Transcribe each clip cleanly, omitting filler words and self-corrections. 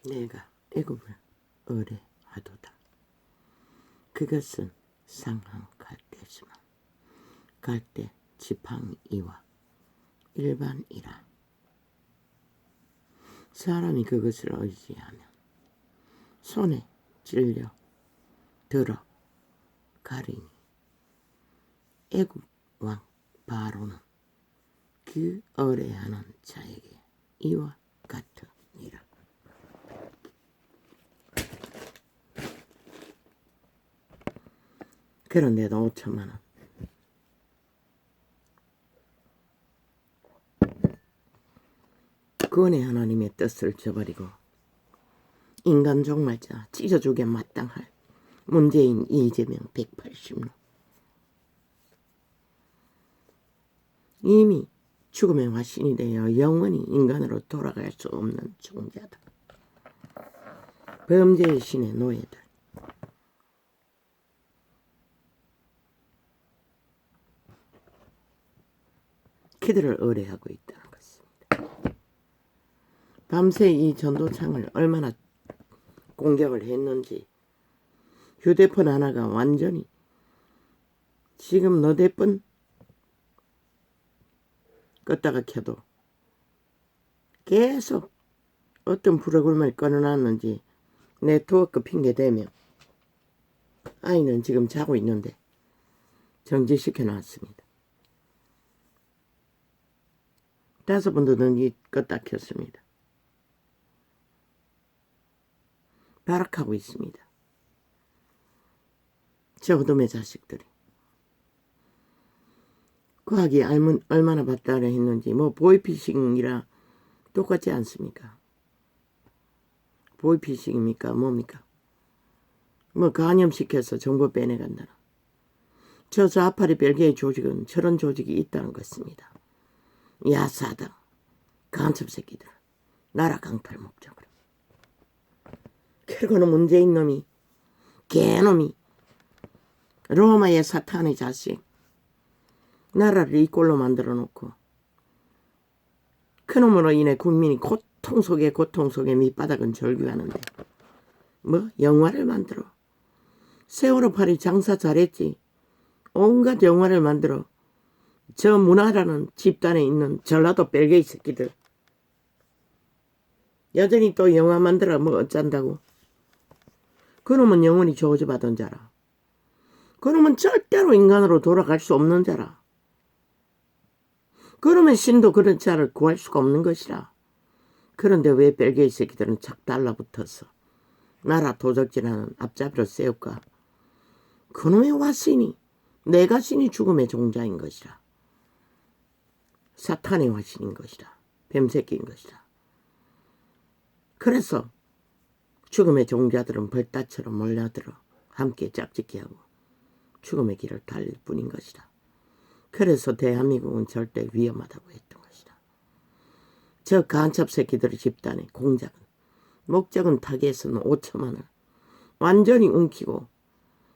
내가 애굽을 의뢰하도다. 그것은 상한 갈대지만 갈대 지팡이와 일반이라. 사람이 그것을 의지하면 손에 찔려 들어 가리니 애굽 왕 바로는 그 의뢰하는 자에게 이와 같으니라. 그런데도 5천만 원. 구원의 하나님의 뜻을 저버리고 인간 종말자 찢어주게 마땅할 문재인, 이재명 180로 이미 죽음의 화신이 되어 영원히 인간으로 돌아갈 수 없는 종자다. 범죄의 신의 노예들. 그들을 의뢰하고 있다는 것입니다. 밤새 이 전도창을 얼마나 공격을 했는지 휴대폰 하나가 완전히 지금 너댓뿐 껐다가 켜도 계속 어떤 프로그램을 꺼내놨는지 네트워크 핑계대며 아이는 지금 자고 있는데 정지시켜 놨습니다. 5번도 넘게 껐다 켰습니다. 발악하고 있습니다. 저 어둠의 자식들이. 과학이 얼마나 발달을 했는지 뭐 보이피싱이라 똑같지 않습니까? 보이피싱입니까? 뭡니까? 뭐 간염시켜서 정보 빼내간다나. 저 좌파리 별개의 조직은 저런 조직이 있다는 것입니다. 야사당, 간첩 새끼들, 나라 강탈 목적으로. 그리고는 문재인 놈이, 개놈이, 로마의 사탄의 자식, 나라를 이 꼴로 만들어 놓고 그놈으로 인해 국민이 고통 속에 밑바닥은 절규하는데 뭐 영화를 만들어. 세월호 파리 장사 잘했지. 온갖 영화를 만들어. 저 문화라는 집단에 있는 전라도 벨게이 새끼들 여전히 또 영화 만들어 뭐 어쩐다고. 그놈은 영원히 저주받은 자라. 그놈은 절대로 인간으로 돌아갈 수 없는 자라. 그러면 신도 그런 자를 구할 수가 없는 것이라. 그런데 왜 벨게이 새끼들은 착 달라붙어서 나라 도적질하는 앞잡이로 세울까? 그놈의 화신이 내가 신이 죽음의 종자인 것이라. 사탄의 화신인 것이라. 뱀새끼인 것이라. 그래서 죽음의 종자들은 벌따처럼 몰려들어 함께 짝짓기 하고 죽음의 길을 달릴 뿐인 것이라. 그래서 대한민국은 절대 위험하다고 했던 것이다. 저 간첩 새끼들의 집단의 공작은 목적은 타겟은 5천만 원 완전히 움키고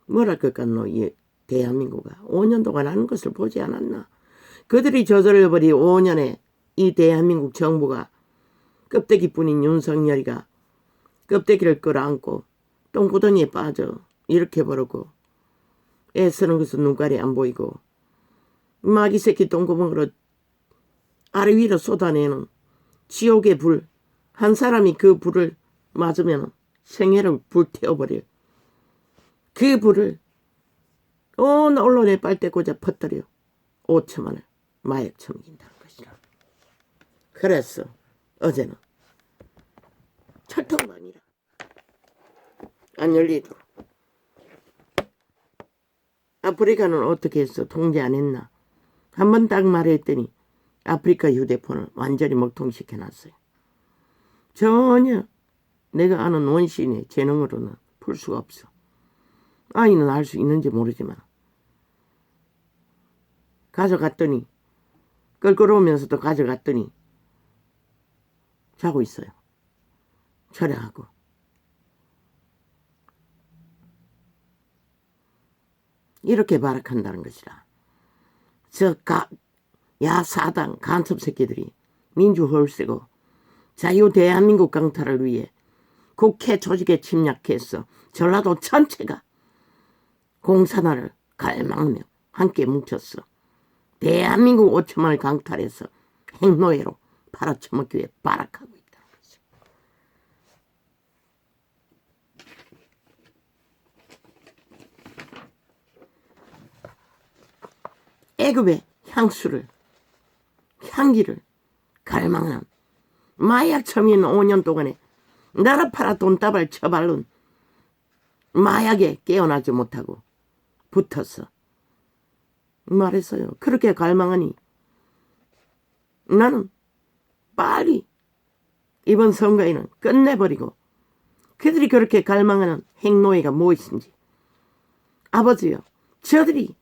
뭐랄 것 같노. 이 대한민국아 5년 동안 하는 것을 보지 않았나. 그들이 저질러버린 5년에 이 대한민국 정부가 껍데기뿐인 윤석열이가 껍데기를 끌어안고 똥구덩이에 빠져 이렇게 버리고 애쓰는 것은 눈깔이 안 보이고 마귀 새끼 똥구멍으로 아래 위로 쏟아내는 지옥의 불. 한 사람이 그 불을 맞으면 생애를 불태워버려. 그 불을 온 언론에 빨대 꽂아 퍼뜨려 5천만 원 마약 처먹인다는 것이라. 그래서 어제는 철통방이라 안 열리도록. 아프리카는 어떻게 했어? 통제 안 했나? 한 번 딱 말했더니 아프리카 휴대폰을 완전히 먹통시켜놨어요. 전혀 내가 아는 원시인의 재능으로는 풀 수가 없어. 아이는 알 수 있는지 모르지만 가져갔더니 껄끄러우면서도 가져갔더니 자고 있어요. 철회하고. 이렇게 발악한다는 것이라. 저 야사당 간첩 새끼들이 민주 헐세고 자유 대한민국 강탈을 위해 국회 조직에 침략해서 전라도 전체가 공산화를 갈망하며 함께 뭉쳤어. 대한민국 5천만을 강탈해서 행노예로 팔아쳐먹기 위해 발악하고 있다는 거죠. 애굽의 향기를 갈망하는 마약 처민 5년 동안에 나라 팔아 돈다발 처발른 마약에 깨어나지 못하고 붙어서 말했어요. 그렇게 갈망하니 나는 빨리 이번 선거에는 끝내버리고 그들이 그렇게 갈망하는 행노예가 무엇인지 아버지요, 저들이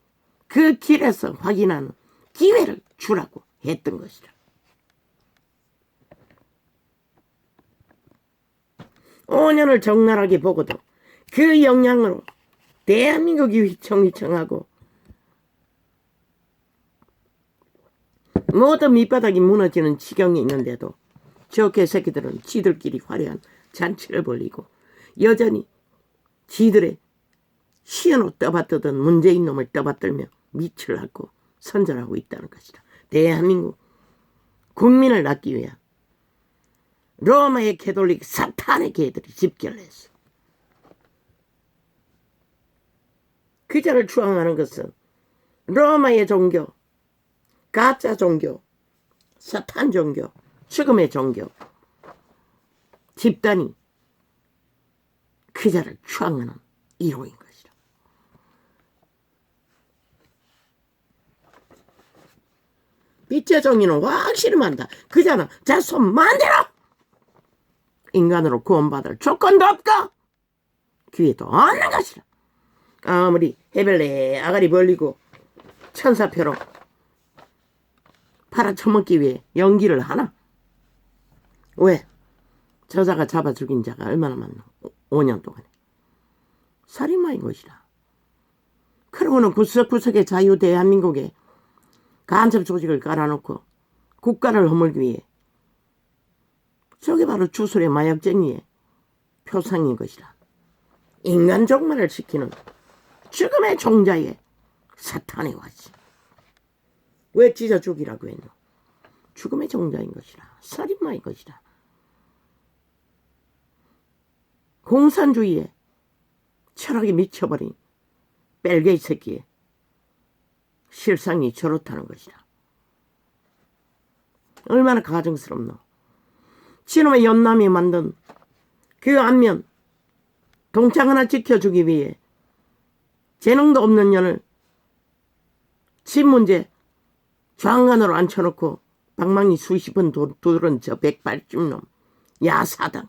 그 길에서 확인하는 기회를 주라고 했던 것이라. 5년을 적나라하게 보고도 그 영향으로 대한민국이 휘청휘청하고 모든 밑바닥이 무너지는 지경에 있는데도 저 개새끼들은 지들끼리 화려한 잔치를 벌이고 여전히 지들의 시연으로 떠받들던 문재인 놈을 떠받들며 밑을 앓고 선전하고 있다는 것이다. 대한민국 국민을 낳기 위한 로마의 캐톨릭 사탄의 개들이 집결을 했어. 그자를 추앙하는 것은 로마의 종교, 가짜 종교, 사탄 종교, 죽음의 종교 집단이 그자를 추앙하는 이론인 것이다. 빛의 정의는 확실히 만다. 그자는 자손 만대로 인간으로 구원받을 조건도 없고 기회도 없는 것이다. 아무리 해벨레 아가리 벌리고 천사표로 팔아쳐먹기 위해 연기를 하나? 왜? 저자가 잡아 죽인 자가 얼마나 많나? 5년 동안에. 살인마인 것이다. 그러고는 구석구석의 자유 대한민국에 간첩 조직을 깔아놓고 국가를 허물기 위해 저게 바로 주술의 마약쟁이의 표상인 것이다. 인간 종말을 시키는 죽음의 종자의 사탄의 와지. 왜 찢어 죽이라고 했노? 죽음의 종자인 것이다. 살인마인 것이다. 공산주의에 철학이 미쳐버린 벨게이 새끼의 실상이 저렇다는 것이다. 얼마나 가증스럽노. 지놈의 연남이 만든 그 안면 동창 하나 지켜주기 위해 재능도 없는 년을 집 문제 좌안간으로 앉혀놓고 방망이 수십 번 두드른 저 180놈 야사당.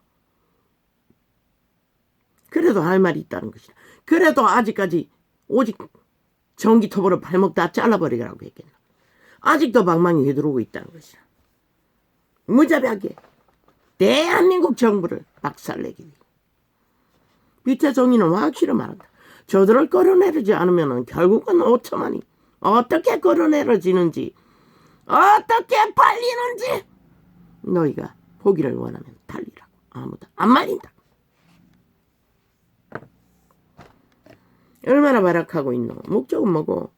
그래도 할 말이 있다는 것이다. 그래도 아직까지 오직 전기톱으로 발목 다 잘라버리라고 했겠나. 아직도 방망이 휘두르고 있다는 것이다. 무자비하게 대한민국 정부를 박살내기 위해. 빛의 정의는 확실히 말한다. 저들을 끌어내리지 않으면 결국은 5천만이 어떻게 끌어내려지는지 어떻게 팔리는지 너희가 보기를 원하면 달리라고. 아무도 안 말린다. 얼마나 발악하고 있노. 목적은 뭐고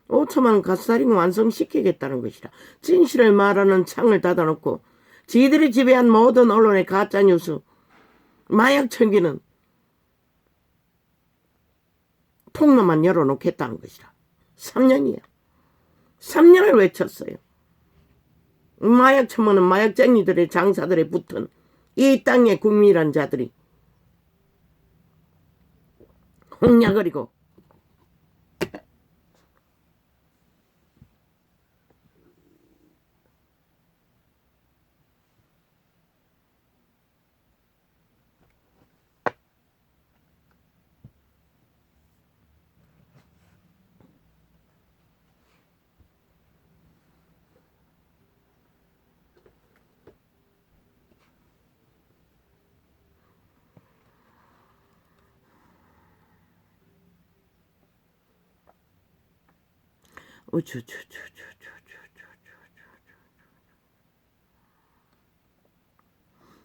5천만 가스살인을 완성시키겠다는 것이다. 진실을 말하는 창을 닫아놓고 지들이 지배한 모든 언론의 가짜뉴스 마약 청기는 통로만 열어놓겠다는 것이다. 3년이야. 3년을 외쳤어요. 마약 처먹는 마약쟁이들의 장사들에 붙은 이 땅의 국민이란 자들이 홍약거리고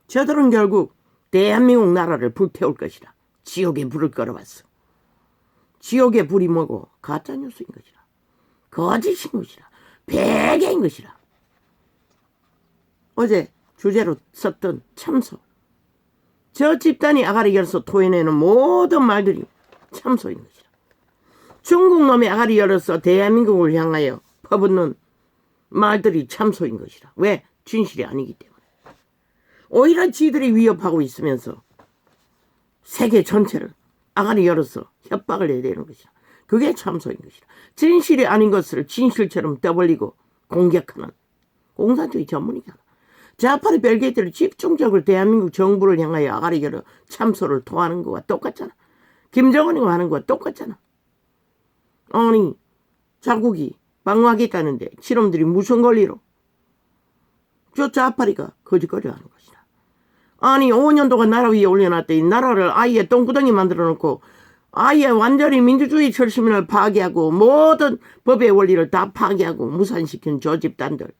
저들은 결국 대한민국 나라를 불태울 것이라. 지옥의 불을 끌어왔어. 지옥의 불이 뭐고? 가짜뉴스인 것이라. 거짓인 것이라. 배계인 것이라. 어제 주제로 썼던 참소. 저 집단이 아가리 열어서 토해내는 모든 말들이 참소인 것이라. 중국 놈이 아가리 열어서 대한민국을 향하여 퍼붓는 말들이 참소인 것이라. 왜? 진실이 아니기 때문에. 오히려 지들이 위협하고 있으면서 세계 전체를 아가리 열어서 협박을 해야 되는 것이라. 그게 참소인 것이라. 진실이 아닌 것을 진실처럼 떠벌리고 공격하는 공산주의 전문이잖아. 좌파리 별개들이 집중적으로 대한민국 정부를 향하여 아가리 열어 참소를 토하는 거와 똑같잖아. 김정은이 하는 거와 똑같잖아. 아니 자국이 방어하겠다는데 지놈들이 무슨 권리로 저 좌파리가 거짓거리를 하는 것이다. 아니 5년 동안 나라 위에 올려놨더니 나라를 아예 똥구덩이 만들어 놓고 아예 완전히 민주주의 철시민을 파괴하고 모든 법의 원리를 다 파괴하고 무산시킨 저 집단들.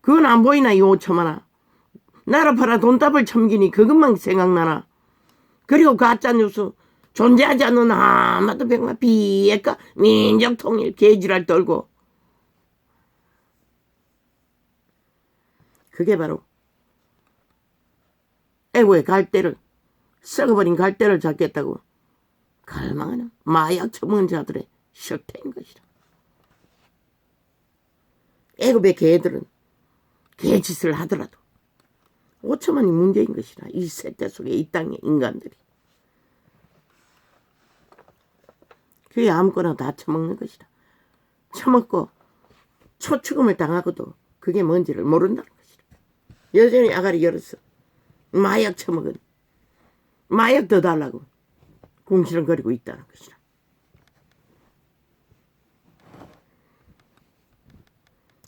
그건 안 보이나 이 5천만원. 나라 팔아 돈답을 첨기니 그것만 생각나나. 그리고 가짜뉴스 존재하지 않는 아마도 백마 비핵화 민족통일 개지랄 떨고. 그게 바로 애고의 갈대를 썩어버린 갈대를 잡겠다고 갈망하는 마약 처먹은 자들의 실태인 것이다. 애굽의 개들은 개짓을 하더라도 5천만이 문제인 것이라. 이 세대 속에 이 땅의 인간들이 그게 아무거나 다 처먹는 것이다. 처먹고 초축음을 당하고도 그게 뭔지를 모른다는 것이다. 여전히 아가리 열어서 마약 처먹은 마약 더 달라고 궁시렁거리고 있다는 것이다.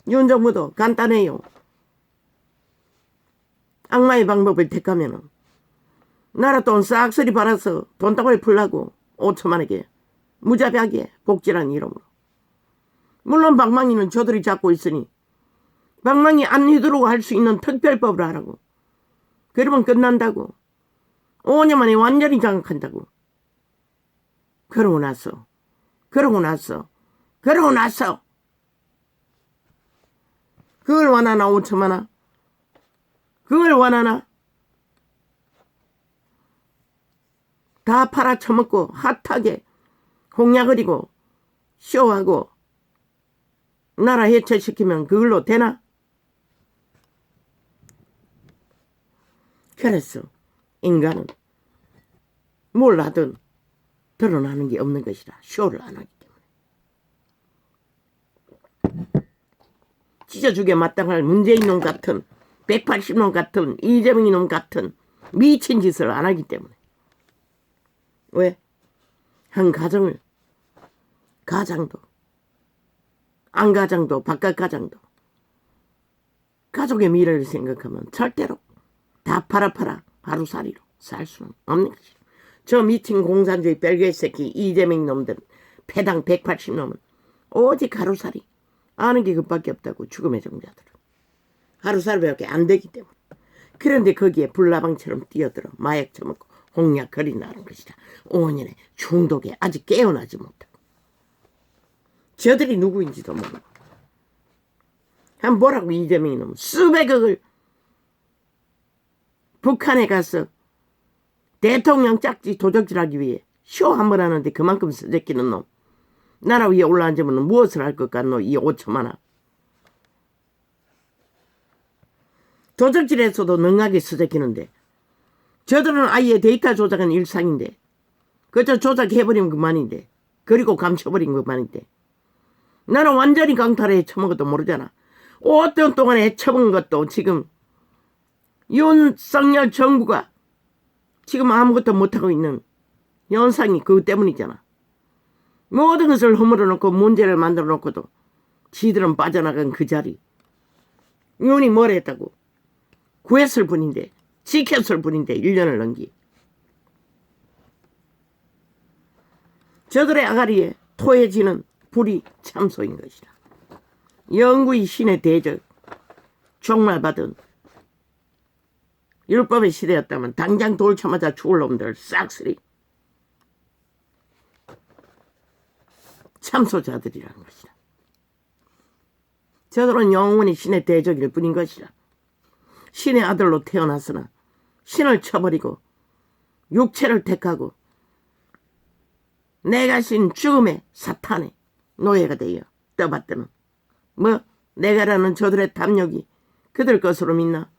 윤 정부도 간단해요. 악마의 방법을 택하면은 나라 돈 싹쓸이 팔아서 돈다발 풀라고 5천만에게 무자비하게 복지라는 이름으로. 물론 방망이는 저들이 잡고 있으니 방망이 안 휘두르고 할 수 있는 특별법을 하라고. 그러면 끝난다고. 5년 만에 완전히 장악한다고. 그러고 나서 그걸 원하나 5천만원? 그걸 원하나? 다 팔아쳐먹고 핫하게 공약거리고 쇼하고 나라 해체시키면 그걸로 되나? 그래서 인간은 뭘 하든 드러나는 게 없는 것이라. 쇼를 안 하기 때문에. 찢어주게 마땅할 문재인 놈 같은 180놈 같은 이재명이 놈 같은 미친 짓을 안 하기 때문에. 왜? 한 가정을 가장도 안 가장도 바깥 가장도 가족의 미래를 생각하면 절대로 다 팔아 하루살이로 살 수는 없는 것이죠. 저 미친 공산주의 별개 새끼 이재명 놈들은 패당 180놈은 오직 하루살이 아는 게 그밖에 없다고. 죽음의 종자들은 하루살이밖에 안 되기 때문에. 그런데 거기에 불나방처럼 뛰어들어 마약 처먹고 홍약거린다는 것이다. 5년의 중독에 아직 깨어나지 못하고. 저들이 누구인지도 모르고. 한번 보라고. 이재명이 놈은 수백억을 북한에 가서 대통령 짝지 도적질하기 위해 쇼 한 번 하는데 그만큼 쓰레기는 놈. 나라 위에 올라앉으면 무엇을 할 것 같노? 이 5천만원. 도적질에서도 능하게 쓰레기는데 저들은 아예 데이터 조작은 일상인데 그저 조작해버리면 그만인데 그리고 감춰버린 그만인데 나는 완전히 강탈해 처먹어도 모르잖아. 5년 동안에 처먹은 것도 지금 윤석열 정부가 지금 아무것도 못하고 있는 현상이 그것 때문이잖아. 모든 것을 허물어 놓고 문제를 만들어 놓고도 지들은 빠져나간 그 자리. 윤이 뭘 했다고? 구했을 뿐인데 지켰을 뿐인데 1년을 넘기. 저들의 아가리에 토해지는 불이 참소인 것이다. 영구히 신의 대적 종말 받은 율법의 시대였다면 당장 돌 쳐맞아 죽을 놈들 싹쓸이 참소자들이라는 것이다. 저들은 영원히 신의 대적일 뿐인 것이라. 신의 아들로 태어났으나 신을 쳐버리고 육체를 택하고 내가 신 죽음의 사탄의 노예가 되어 떠받드는 뭐 내가라는 저들의 탐욕이 그들 것으로 믿나?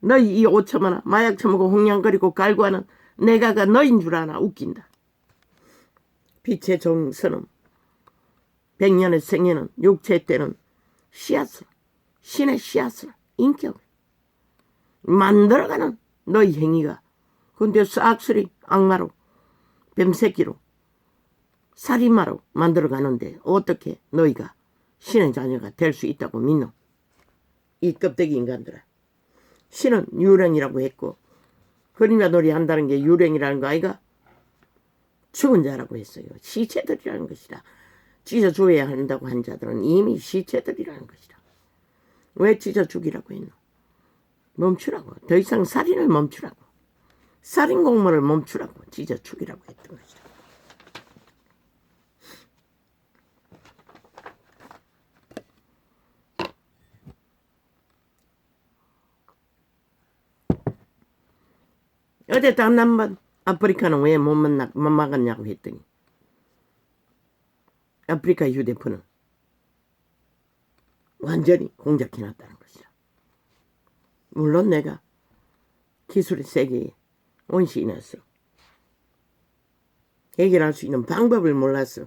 너희 이 오처마나 마약 처먹고 홍냥거리고 갈구하는 내가가 너인 줄 아나? 웃긴다. 빛의 정선은 백년의 생애는 육체의 때는 씨앗을 신의 씨앗을 인격을 만들어가는 너희 행위가 근데 싹쓸이 악마로 뱀새끼로 살인마로 만들어가는데 어떻게 너희가 신의 자녀가 될 수 있다고 믿노? 이 껍데기 인간들아. 신은 유령이라고 했고 그림자 놀이 한다는 게 유령이라는 거 아이가? 죽은 자라고 했어요. 시체들이라는 것이다. 찢어 죽여야 한다고 한 자들은 이미 시체들이라는 것이다. 왜 찢어 죽이라고 했노? 멈추라고. 더 이상 살인을 멈추라고. 살인 공모를 멈추라고. 찢어 죽이라고 했던 것이다. 어제 단 한 번 아프리카는 왜 못 막았냐고 했더니 아프리카 휴대폰은 완전히 공작해놨다는 것이다. 물론 내가 기술의 세계에 온신이 났어. 해결할 수 있는 방법을 몰랐어.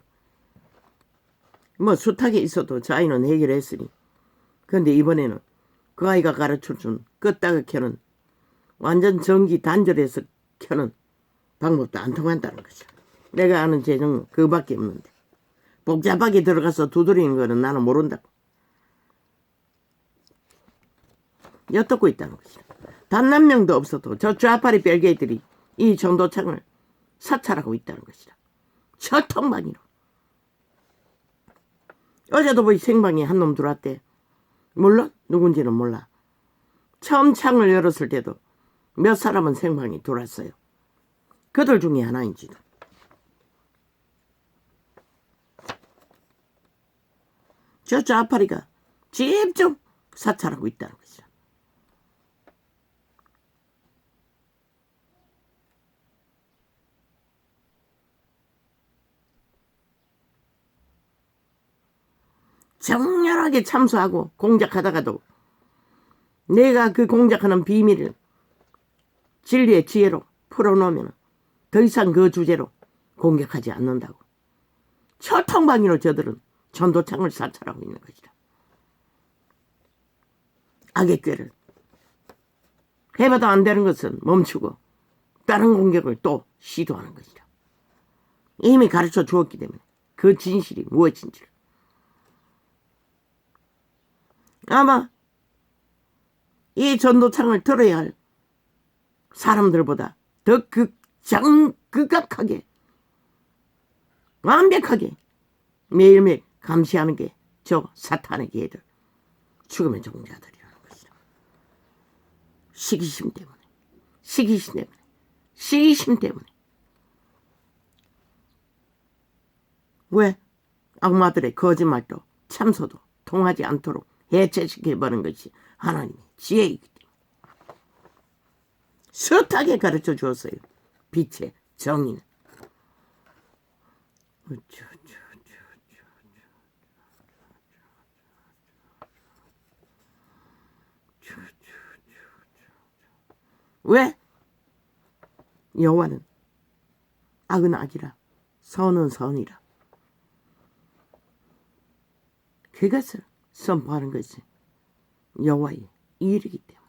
뭐 수탉에 있어도 저 아이는 해결했으니. 그런데 이번에는 그 아이가 가르쳐준 끄다가 켜는 완전 전기 단절해서 켜는 방법도 안 통한다는 것이야. 내가 아는 재정은 그밖에 없는데 복잡하게 들어가서 두드리는 거는 나는 모른다고. 엿듣고 있다는 것이야. 단 한 명도 없어도 저 좌파리 벨게이들이 이 전도창을 사찰하고 있다는 것이다. 철통방위로. 어제도 보이 생방에 한 놈 들어왔대. 물론 누군지는 몰라. 처음 창을 열었을 때도 몇 사람은 생방이 들어왔어요. 그들 중에 하나인지도. 저 좌파리가 집중 사찰하고 있다는 것이다. 정렬하게 참수하고 공작하다가도 내가 그 공작하는 비밀을 진리의 지혜로 풀어놓으면 더 이상 그 주제로 공격하지 않는다고. 철통방위로 저들은 전도창을 사찰하고 있는 것이다. 악의 꾀를 해봐도 안 되는 것은 멈추고 다른 공격을 또 시도하는 것이다. 이미 가르쳐 주었기 때문에 그 진실이 무엇인지를. 아마 이 전도창을 들어야 할 사람들보다 더 극악하게 완벽하게 매일매일 감시하는 게 저 사탄의 개들 죽음의 종자들이라는 것이다. 시기심 때문에 왜 악마들의 거짓말도 참소도 통하지 않도록 해체시켜버린 것이 하나님의 지혜이기 때문에 숱하게 가르쳐 주었어요. 빛의 정의는. 왜? 여호와는 악은 악이라 선은 선이라. 그것을 선포하는 것이 여호와의 일이기 때문에.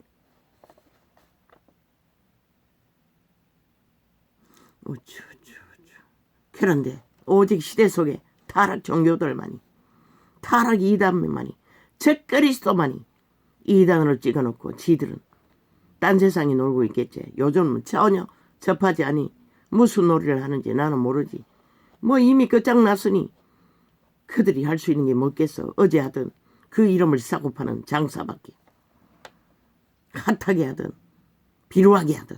그런데 오직 시대 속에 타락 종교들만이, 타락 이단만이, 즉 그리스도만이 이단으로 찍어놓고 지들은 딴 세상에 놀고 있겠지. 요즘은 전혀 접하지 않니. 무슨 놀이를 하는지 나는 모르지. 뭐 이미 끝장났으니 그들이 할 수 있는 게 뭐겠어. 어제 하던 그 이름을 사고 파는 장사밖에. 핫하게 하던 비루하게 하든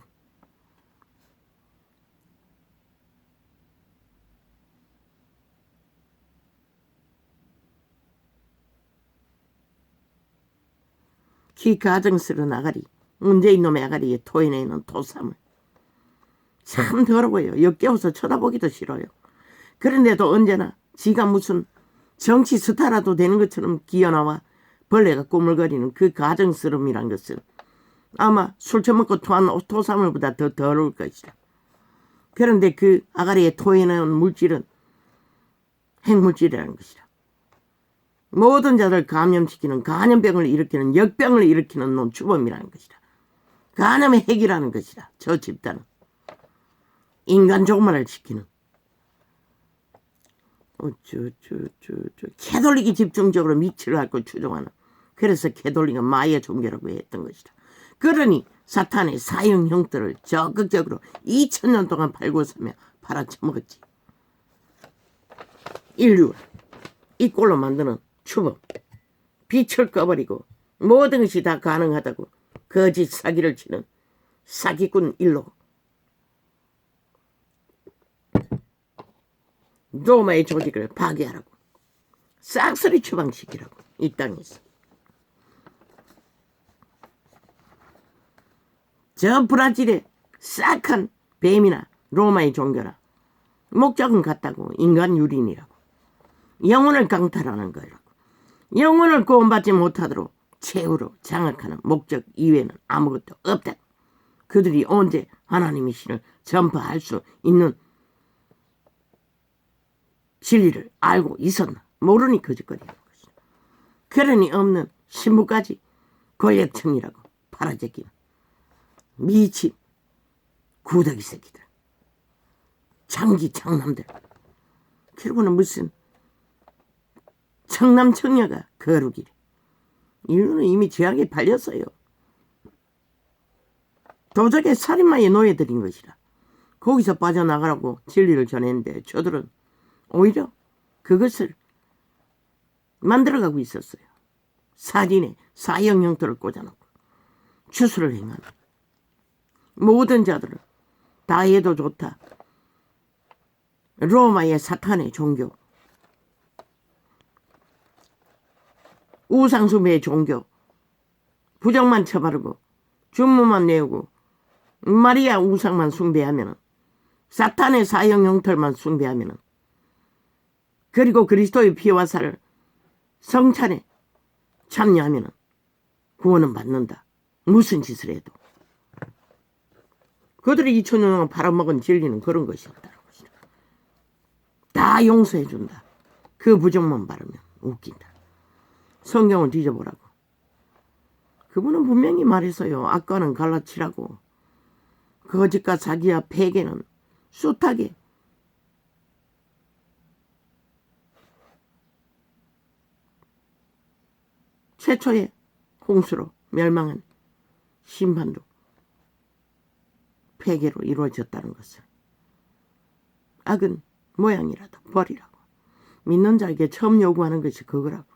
기 가정스러운 아가리, 문재인 놈의 아가리에 토해내는 토삼을 참 더러워요. 역겨워서 쳐다보기도 싫어요. 그런데도 언제나 지가 무슨 정치 스타라도 되는 것처럼 기어나와 벌레가 꾸물거리는 그 가정스러움이란 것은 아마 술 처먹고 토한 토사물보다 더 더러울 것이다. 그런데 그 아가리에 토해내는 물질은 핵물질이라는 것이다. 모든 자를 감염시키는 간염병을 일으키는 역병을 일으키는 놈 주범이라는 것이다. 간염의 핵이라는 것이다. 저 집단은 인간 종말을 시키는 캐톨릭이 집중적으로 미치를 앓고 추종하는, 그래서 캐톨릭은 마야 종교라고 했던 것이다. 그러니 사탄의 사형 형들을 적극적으로 2000년 동안 팔고서며 팔아쳐먹었지. 인류를 이 꼴로 만드는 추범, 빛을 꺼버리고 모든 것이 다 가능하다고 거짓 사기를 치는 사기꾼 일로 로마의 조직을 파괴하라고, 싹쓸이 추방시키라고 이 땅에서. 저 브라질의 싹한 뱀이나 로마의 종교나 목적은 같다고, 인간 유린이라고, 영혼을 강탈하는 거라고, 영혼을 구원받지 못하도록 최후로 장악하는 목적 이외에는 아무것도 없다. 그들이 언제 하나님의 신을 전파할 수 있는 진리를 알고 있었나? 모르니 거짓거리하는 것이다. 그러니 없는 신부까지 권력층이라고 팔아제끼는 미친 구더기 새끼들, 장기 장남들, 그리고는 무슨 청남 청녀가 거룩이래. 인류는 이미 죄악에 팔렸어요. 도적의 살인마의 노예들인 것이라. 거기서 빠져나가라고 진리를 전했는데 저들은 오히려 그것을 만들어가고 있었어요. 살인에 사형 형태를 꽂아놓고 추수를 행하는 모든 자들을 다 해도 좋다. 로마의 사탄의 종교, 우상숭배의 종교, 부정만 쳐바르고 주문만 내우고 마리아 우상만 숭배하면, 사탄의 사형 형태만 숭배하면, 그리고 그리스도의 피와 살을 성찬에 참여하면 구원은 받는다. 무슨 짓을 해도. 그들이 2000년 동안 팔아먹은 진리는 그런 것이었다는 것이다. 다 용서해준다. 그 부정만 바르면 웃긴다. 성경을 뒤져보라고. 그분은 분명히 말했어요. 악과는 갈라치라고. 거짓과 사기와 폐계는 숱하게 최초의 홍수로 멸망한 심판도 폐계로 이루어졌다는 것을. 악은 모양이라도 버리라고. 믿는 자에게 처음 요구하는 것이 그거라고.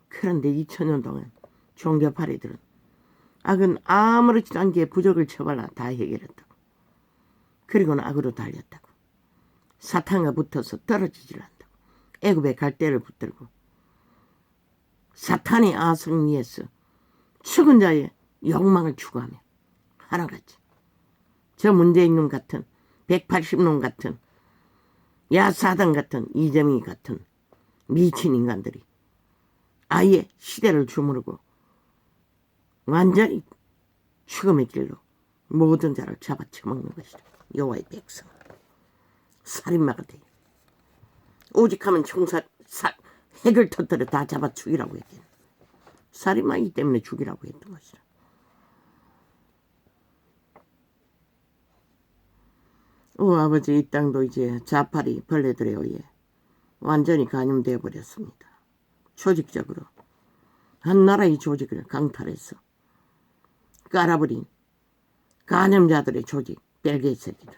그런데 2000년 동안 종교파리들은 악은 아무렇지도 않게 부적을 쳐발라 다 해결했다고. 그리고는 악으로 달렸다고. 사탄과 붙어서 떨어지질 않다고. 애굽의 갈대를 붙들고 사탄의 아성 위에서 죽은 자의 욕망을 추구하며 하나같이 저 문재인놈 같은 180놈 같은 야사당 같은 이재명이 같은 미친 인간들이 아예 시대를 주무르고 완전히 죽음의 길로 모든 자를 잡아쳐먹는 것이다. 여호와의 백성 살인마가 돼. 오직하면 핵을 터뜨려 다 잡아 죽이라고 했겠네. 살인마이기 때문에 죽이라고 했던 것이다. 아버지, 이 땅도 이제 자파리 벌레들에 의해 완전히 감염되어 버렸습니다. 조직적으로 한 나라의 조직을 강탈해서 깔아버린 간염자들의 조직, 벨기에 새끼들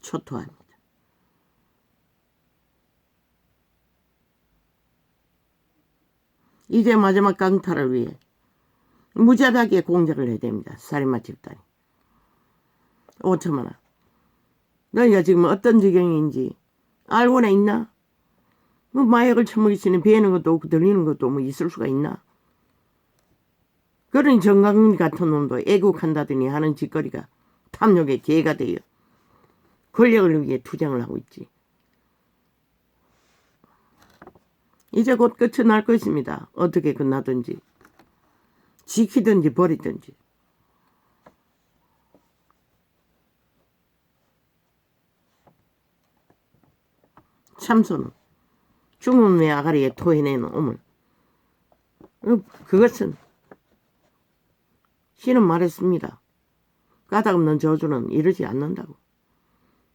초토화합니다. 이제 마지막 강탈을 위해 무자비하게 공작을 해야 됩니다. 살인마 집단이. 5천만원. 너희가 지금 어떤 지경인지 알고나 있나? 뭐 마약을 처먹이시니 배는 것도 없고 들리는 것도 뭐 있을 수가 있나? 그러니 정강훈 같은 놈도 애국한다더니 하는 짓거리가 탐욕의 개가 되어 권력을 위해 투쟁을 하고 있지. 이제 곧 끝이 날 것입니다. 어떻게 끝나든지 지키든지 버리든지. 참소는 죽음의 아가리에 토해내는 오물. 그것은 신은 말했습니다. 까닭없는 저주는 이르지 않는다고.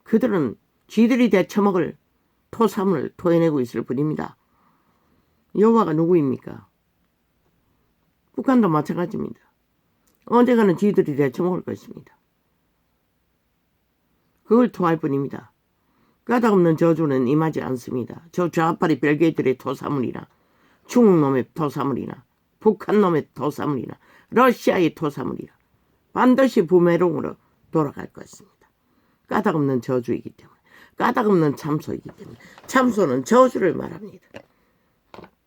그들은 쥐들이 대처먹을 토사물을 토해내고 있을 뿐입니다. 여호와가 누구입니까? 북한도 마찬가지입니다. 언젠가는 쥐들이 대처먹을 것입니다. 그걸 토할 뿐입니다. 까닭없는 저주는 임하지 않습니다. 저 좌파리 별개들의 토사물이나 중국놈의 토사물이나 북한놈의 토사물이나 러시아의 토사물이나 반드시 부메롱으로 돌아갈 것입니다. 까닭없는 저주이기 때문에, 까닭없는 참소이기 때문에. 참소는 저주를 말합니다.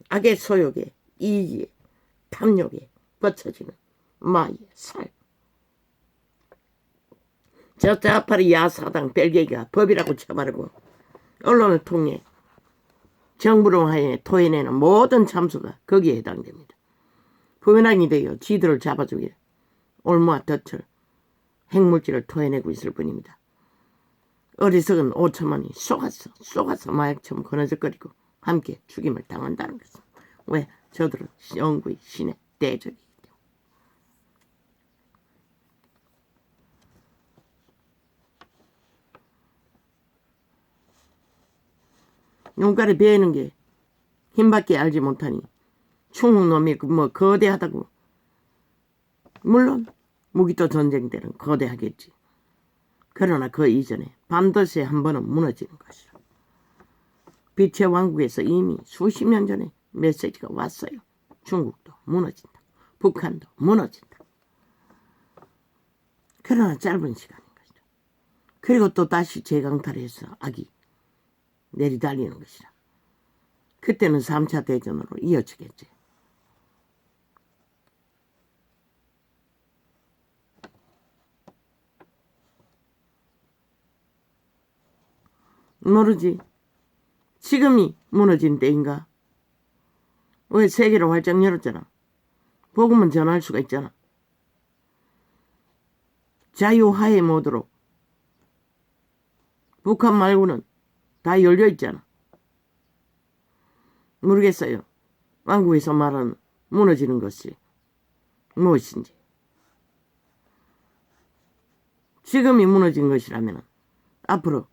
악의 소욕에, 이익에, 탐욕에 뻗쳐지는 마의 살. 저 좌파리 야사당 별개가 법이라고 쳐바르고 언론을 통해 정부를 하에 토해내는 모든 참소가 거기에 해당됩니다. 부메랑이 되어 쥐들을 잡아주게 올무와 덫을 핵물질을 토해내고 있을 뿐입니다. 어리석은 5천만이 쏘가서 마약처럼 거느적거리고 함께 죽임을 당한다는 것입니다. 왜? 저들은 영구의 신의 대적이기 때문에. 눈깔이 베이는 게 힘밖에 알지 못하니 충흑놈이 뭐 거대하다고. 물론 무기토 전쟁 때는 거대하겠지. 그러나 그 이전에 반드시 한 번은 무너지는 것이라. 빛의 왕국에서 이미 수십 년 전에 메시지가 왔어요. 중국도 무너진다. 북한도 무너진다. 그러나 짧은 시간인 것이다. 그리고 또 다시 재강탈해서 악이 내리달리는 것이라. 그때는 3차 대전으로 이어지겠지. 모르지. 지금이 무너진 때인가? 왜 세계를 활짝 열었잖아. 복음은 전할 수가 있잖아. 자유화해 모드로 북한 말고는 다 열려 있잖아. 모르겠어요. 왕국에서 말하는 무너지는 것이 무엇인지. 지금이 무너진 것이라면 앞으로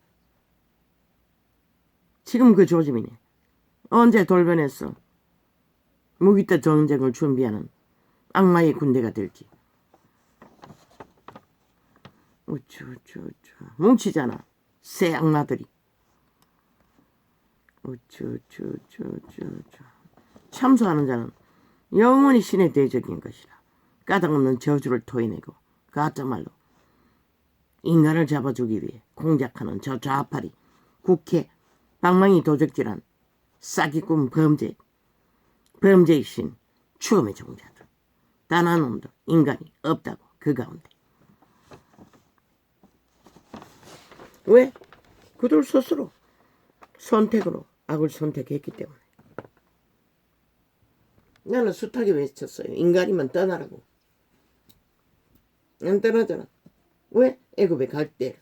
지금 그 조짐이네. 언제 돌변해서 무기토 전쟁을 준비하는 악마의 군대가 될지. 우쭈 뭉치잖아. 새 악마들이. 우쭈 참소하는 자는 영원히 신의 대적인 것이라. 까닭없는 저주를 토해내고 가짜말로 인간을 잡아주기 위해 공작하는 저 좌파리 국회 방망이 도적질한 싸기꾼 범죄의 신 추음의 종자들. 단 한 놈도 인간이 없다고 그 가운데. 왜? 그들 스스로 선택으로 악을 선택했기 때문에. 나는 숱하게 외쳤어요. 인간이면 떠나라고. 안 떠나잖아. 왜? 애굽의 갈대를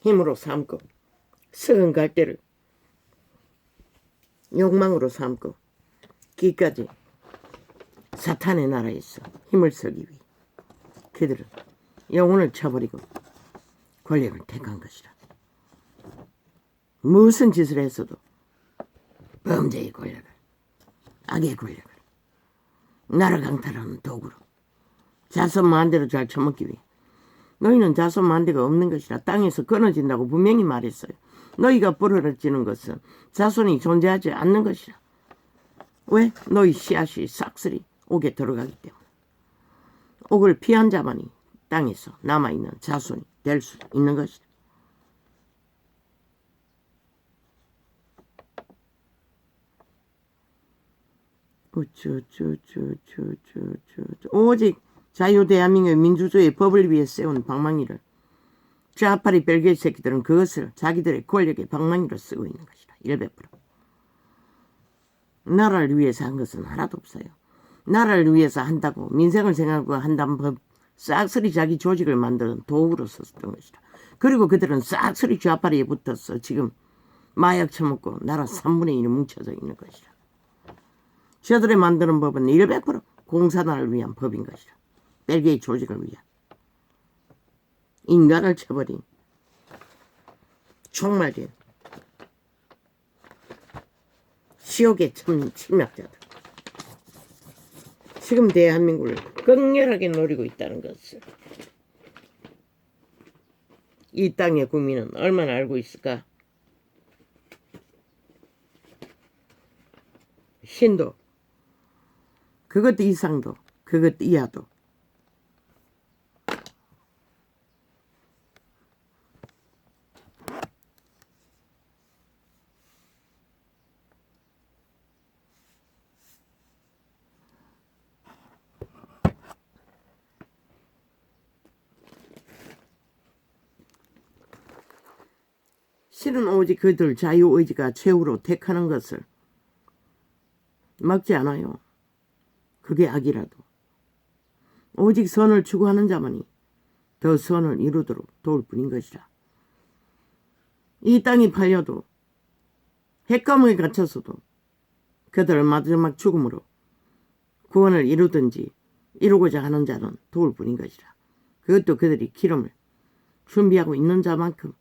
힘으로 삼고 썩은 갈대를 욕망으로 삼고 기까지 사탄의 나라에서 힘을 쓰기 위해 그들은 영혼을 쳐버리고 권력을 택한 것이라. 무슨 짓을 했어도 범죄의 권력을, 악의 권력을 나라 강탈하는 도구로 자손 만대로 잘 처먹기 위해. 너희는 자손 만대가 없는 것이라. 땅에서 끊어진다고 분명히 말했어요. 너희가 부러지는 것은 자손이 존재하지 않는 것이라. 왜? 너희 씨앗이 싹쓸이 옥에 들어가기 때문에. 옥을 피한 자만이 땅에서 남아있는 자손이 될 수 있는 것이다. 오직 자유 대한민국의 민주주의 법을 위해 세운 방망이를 좌파리 벨기에 새끼들은 그것을 자기들의 권력의 방망이로 쓰고 있는 것이다. 100%. 나라를 위해서 한 것은 하나도 없어요. 나라를 위해서 한다고 민생을 생각하고 한다는 법 싹쓸이 자기 조직을 만드는 도구로 썼던 것이다. 그리고 그들은 싹쓸이 좌파리에 붙어서 지금 마약 처먹고 나라 3분의 1이 뭉쳐져 있는 것이다. 저들이 만드는 법은 100% 공산화를 위한 법인 것이다. 벨기에 조직을 위한. 인간을 쳐버린 정말인 지옥의 침략자들. 지금 대한민국을 극렬하게 노리고 있다는 것을 이 땅의 국민은 얼마나 알고 있을까? 신도, 그것 이상도, 그것 이하도 실은 오직 그들 자유의지가 최후로 택하는 것을 막지 않아요. 그게 악이라도. 오직 선을 추구하는 자만이 더 선을 이루도록 도울 뿐인 것이라. 이 땅이 팔려도 핵감옥에 갇혀서도 그들을 마지막 죽음으로 구원을 이루든지 이루고자 하는 자는 도울 뿐인 것이라. 그것도 그들이 기름을 준비하고 있는 자만큼.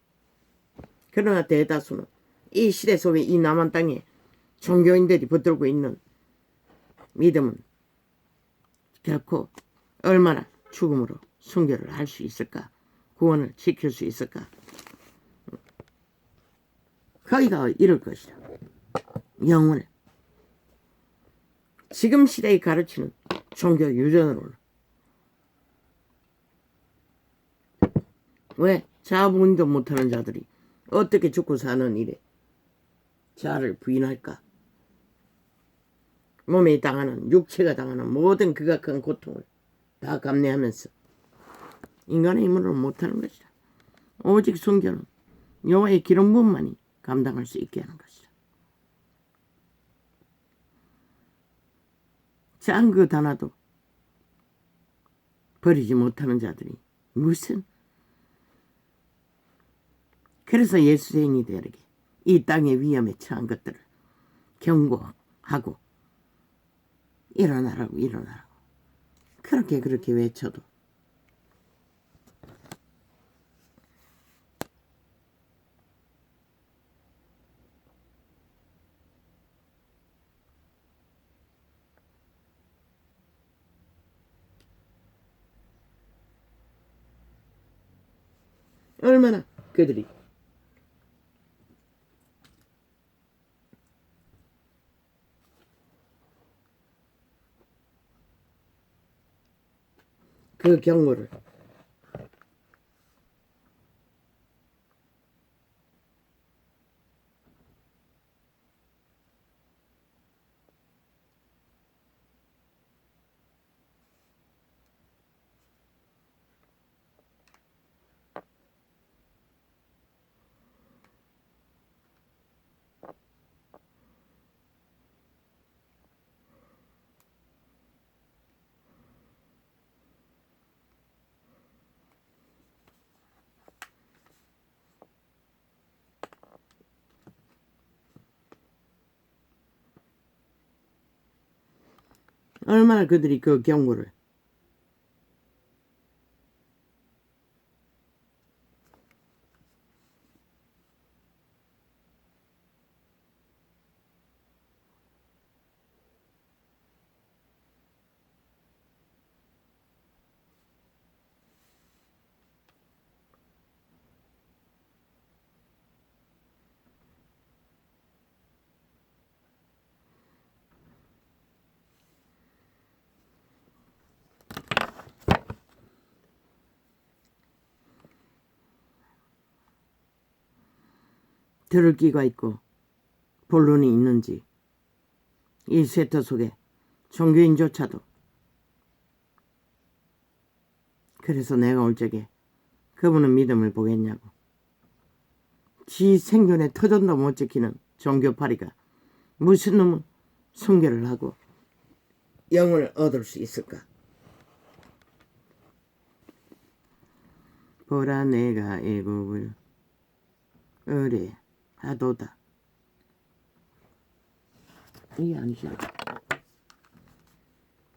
그러나 대다수는 이 시대 속에 이 남한 땅에 종교인들이 붙들고 있는 믿음은 결코 얼마나 죽음으로 순교를 할 수 있을까? 구원을 지킬 수 있을까? 거기가 이럴 것이다. 영혼을 지금 시대에 가르치는 종교 유전으로. 왜? 자부운동 못하는 자들이 어떻게 죽고 사는 일에 자아를 부인할까? 몸에 당하는, 육체가 당하는 모든 극악한 고통을 다 감내하면서 인간의 힘으로 못하는 것이다. 오직 순교는 여호와의 기름 부음만이 감당할 수 있게 하는 것이다. 작은 것 하나도 버리지 못하는 자들이 무슨. 그래서 예수쟁이들에게 이 땅의 위험에 처한 것들을 경고하고 일어나라고 그렇게 외쳐도 얼마나 그들이 그 경고를 얼마나 그들이 그 경고를 들을 끼가 있고 본론이 있는지 이 쇠터 속에 종교인조차도. 그래서 내가 올 적에 그분은 믿음을 보겠냐고. 지 생존에 터전도 못 지키는 종교파리가 무슨 놈은 순교를 하고 영을 얻을 수 있을까? 보라 내가 애국을 의뢰하도다. 이게 아니지.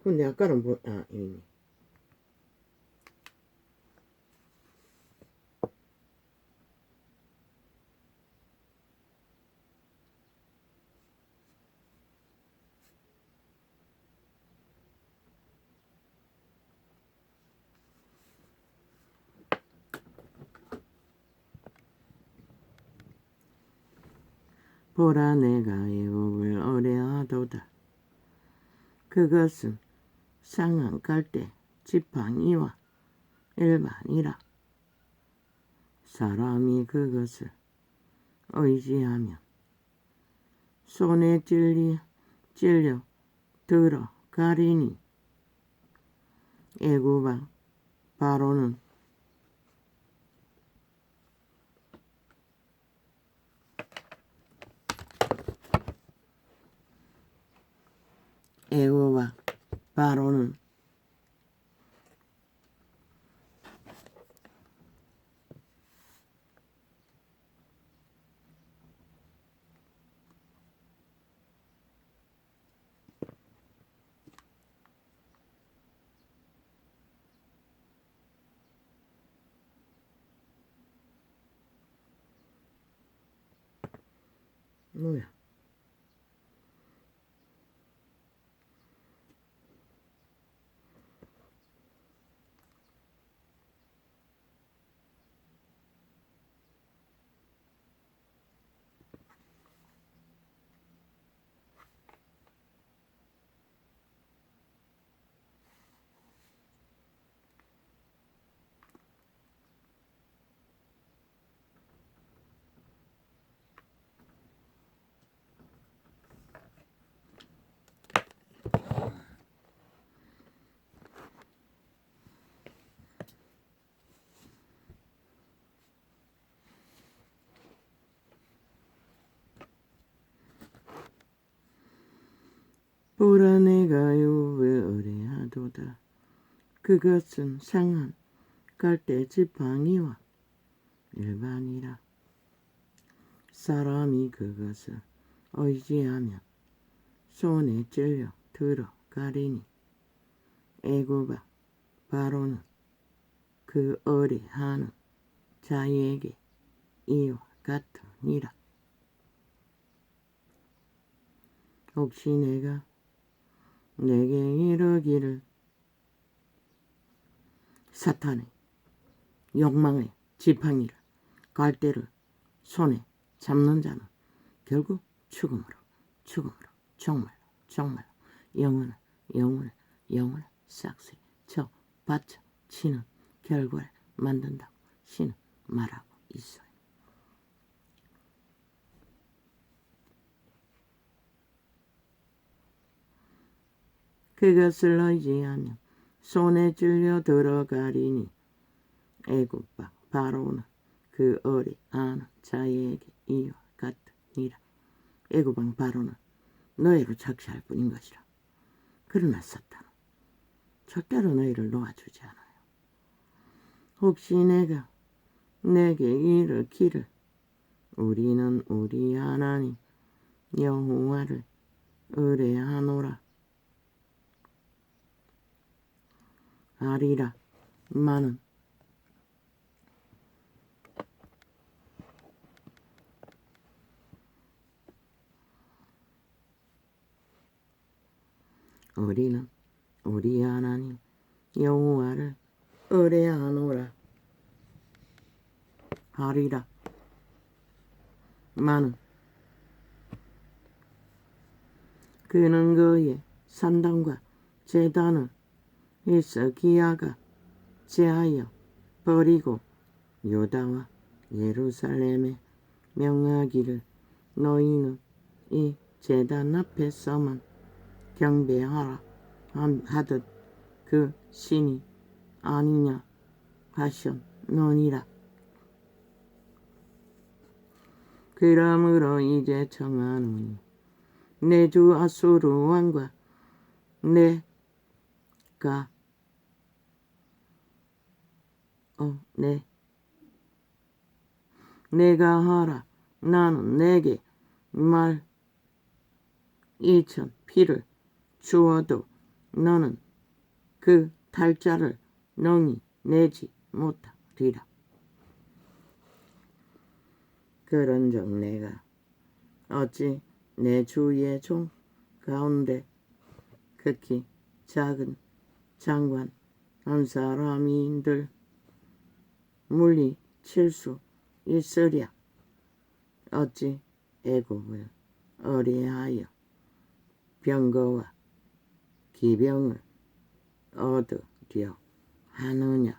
근데 아까는 뭐, 이미. 보라 내가 애국을 의뢰하도다. 그것은 상한 갈대 지팡이와 일반이라. 사람이 그것을 의지하면 손에 찔려 들어가리니. 애굽아 바로는 애굽아 바로는 뭐야? 보라 내가 애굽을 의뢰하도다. 그것은 상한 갈대 지팡이와 일반이라. 사람이 그것을 의지하면 손에 찔려 들어가리니. 애굽아 바로는 그 의뢰하는 자에게 이와 같으니라. 혹시 내가 내게 이르기를 사탄의 욕망의 지팡이를 갈대를 손에 잡는 자는 결국 죽음으로 정말로 영혼을 싹쓸이 쳐 바쳐 치는 결과를 만든다고 신은 말하고 있어요. 그것을 의지하면 손에 찔려 들어가리니. 애굽과 바로는 그 의뢰하는 자에게 이와 같으니라. 애굽왕 바로는 너희를 착시할 뿐인 것이라. 그러나 사탄은 절대로 너희를 놓아주지 않아요. 혹시 내가 내게 이르기를 우리는 우리 하나님 여호와를 의뢰하노라 하리라 마는 우리는 우리 하나님 여호와를 의뢰하노라 하리라 마는 그는 그의 산당과 제단을 히스기야가 제하여 버리고 유다와 예루살렘에 명하기를 너희는 이 제단 앞에서만 경배하라 하듯 그 신이 아니냐 하셨느니라. 그러므로 이제 청하노니 내 주 아수르 왕과 내가 하라. 나는 내게 말 2천 피를 주어도 너는 그 달자를 능히 내지 못하리라. 그런즉 내가 어찌 내 주의 종 가운데 극히 작은 장관 한 사람인들 물리칠 수 있으랴. 어찌 애굽을 어리하여 병거와 기병을 얻으려 하느냐.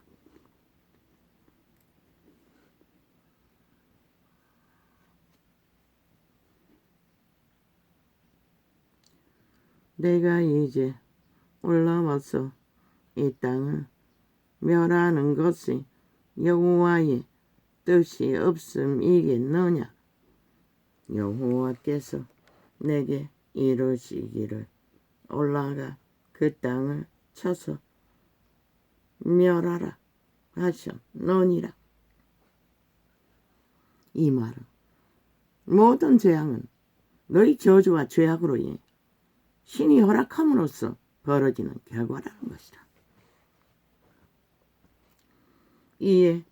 내가 이제 올라와서 이 땅을 멸하는 것이 여호와의 뜻이 없음이겠느냐. 여호와께서 내게 이르시기를 올라가 그 땅을 쳐서 멸하라 하셨느니라. 이 말은 모든 재앙은 너희 저주와 죄악으로 인해 신이 허락함으로써 벌어지는 결과라는 것이다. 이에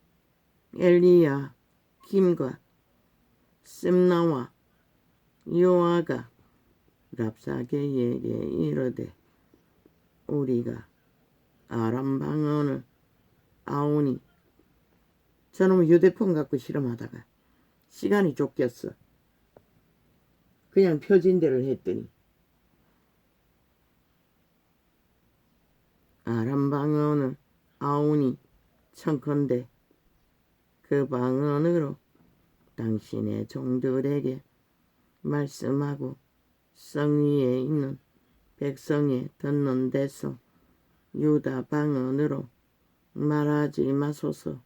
엘리야 김과 셈나와 요아가 랍사게에게 이르되 우리가 아람 방언을 아오니 저놈 휴대폰 갖고 실험하다가 시간이 쫓겼어. 그냥 표진대를 했더니 아람 방언을 아오니 청컨대 그 방언으로 당신의 종들에게 말씀하고 성 위에 있는 백성에 듣는 데서 유다 방언으로 말하지 마소서.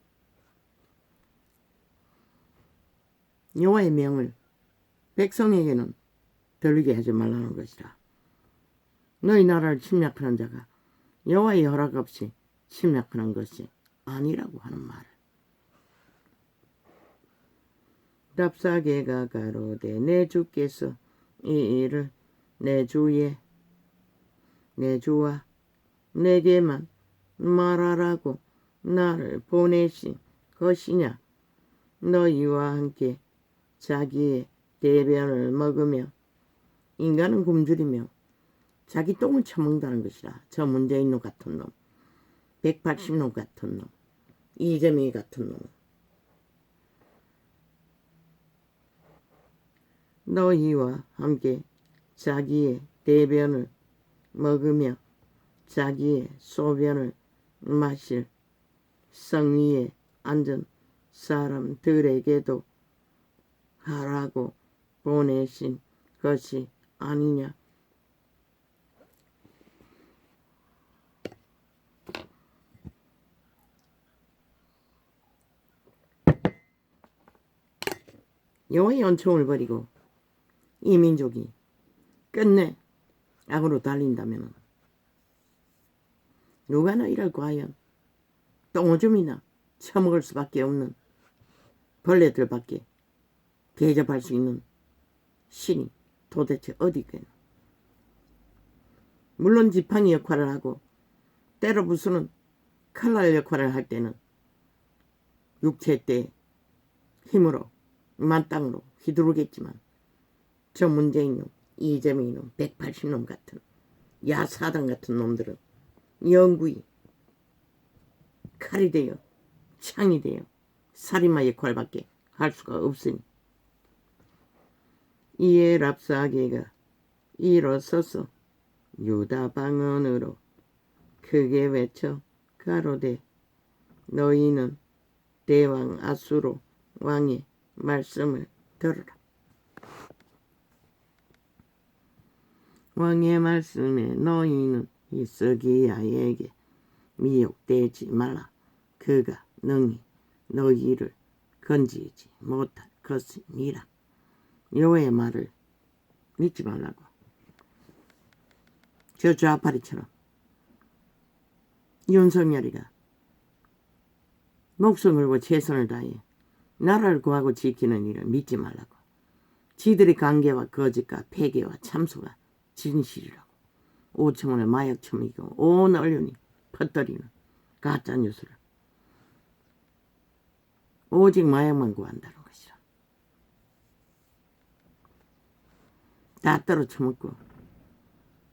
여호와의 명을 백성에게는 들리게 하지 말라는 것이라. 너희 나라를 침략하는 자가 여호와의 허락 없이 침략하는 것이 아니라고 하는 말을. 랍사게가 가로되 내 주께서 이 일을 내 주와 내게만 말하라고 나를 보내신 것이냐. 너희와 함께 자기의 대변을 먹으며 인간은 굶주리며 자기 똥을 처먹는다는 것이라. 저 문재인 놈 같은 놈, 180놈 같은 놈, 이재명이 같은 놈. 너희와 함께 자기의 대변을 먹으며 자기의 소변을 마실 성 위에 앉은 사람들에게도 하라고 보내신 것이 아니냐. 여호와의 은총을 버리고 이 민족이 끝내 악으로 달린다면 누가 너희를 과연 똥오줌이나 처먹을 수밖에 없는 벌레들밖에 대접할 수 있는 신이 도대체 어디 있겠나. 물론 지팡이 역할을 하고 때로 부수는 칼날 역할을 할 때는 육체 때 힘으로 만땅으로 휘두르겠지만 저 문재인 놈, 이재명 놈, 180놈 같은 야사당 같은 놈들은 영구히 칼이 되어 창이 되어 살인마 역할밖에 할 수가 없으니. 이에 랍사게가 일어서서 유다 방언으로 크게 외쳐 가로되 너희는 대왕 아수르 왕의 말씀을 들으라. 왕의 말씀에 너희는 히스기야에게 미혹되지 말라. 그가 능히 너희를 건지지 못할 것이니라. 여호와의 말을 믿지 말라고. 저 좌파리처럼 윤석열이가 목숨 걸고 최선을 다해 나라를 구하고 지키는 일을 믿지 말라고. 지들의 관계와 거짓과 폐괴와 참소가 진실이라고. 5천원의 마약 처먹이고 온 언론이 퍼뜨리는 가짜뉴스를 오직 마약만 구한다는 것이라. 다 떨어쳐먹고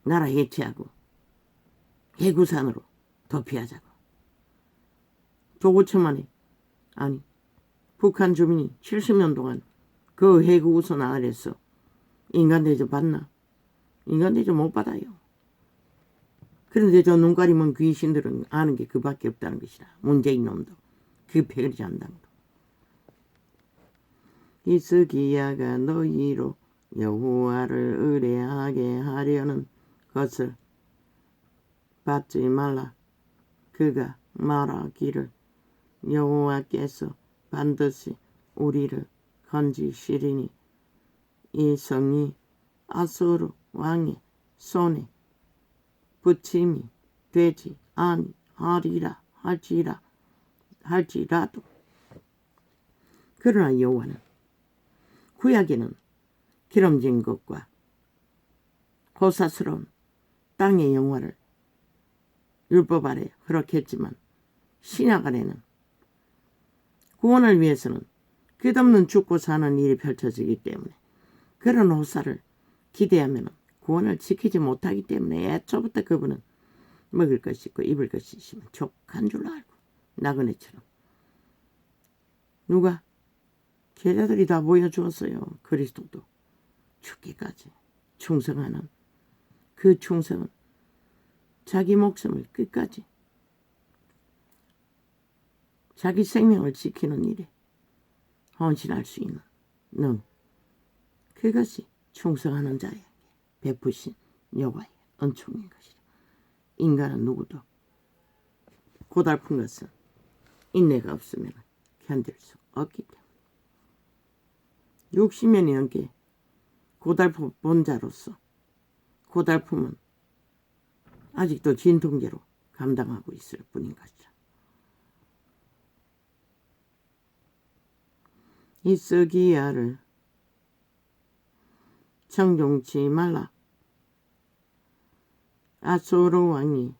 나라 해체하고 해구산으로 도피하자고. 조고천만에 아니 북한 주민이 70년 동안 그 해구우선 아래서 인간 대접 받나? 인간 대접 못 받아요. 그런데 저 눈 가리면 귀신들은 아는 게 그밖에 없다는 것이라. 문재인 놈도 그 패거리 잔당도. 히스기야가 너희로 여호와를 의뢰하게 하려는 것을 받지 말라. 그가 말하기를 여호와께서 반드시 우리를 건지시리니 이 성이 아수르 왕의 손에 붙임이 되지 아니하리라 할지라도. 그러나 여호와는 구약에는 기름진 것과 고사스러운 땅의 영화를 율법 아래 허락했지만 신약 안에는 구원을 위해서는 끝없는 죽고 사는 일이 펼쳐지기 때문에 그런 호사를 기대하면 구원을 지키지 못하기 때문에 애초부터 그분은 먹을 것이 있고 입을 것이 있으면 족한 줄 알고 나그네처럼 누가 제자들이 다 보여주었어요. 그리스도도 죽기까지 충성하는 그 충성은 자기 목숨을 끝까지 자기 생명을 지키는 일에 헌신할 수 있는 능, 그것이 충성하는 자에게 베푸신 여호와의 은총인 것이다. 인간은 누구도 고달픈 것은 인내가 없으면 견딜 수 없기 때문에 60년이 넘게 고달픈 자로서 고달픔은 아직도 진통제로 감당하고 있을 뿐인 것이다. 히스기야를 청종치 말라. 아수르 왕이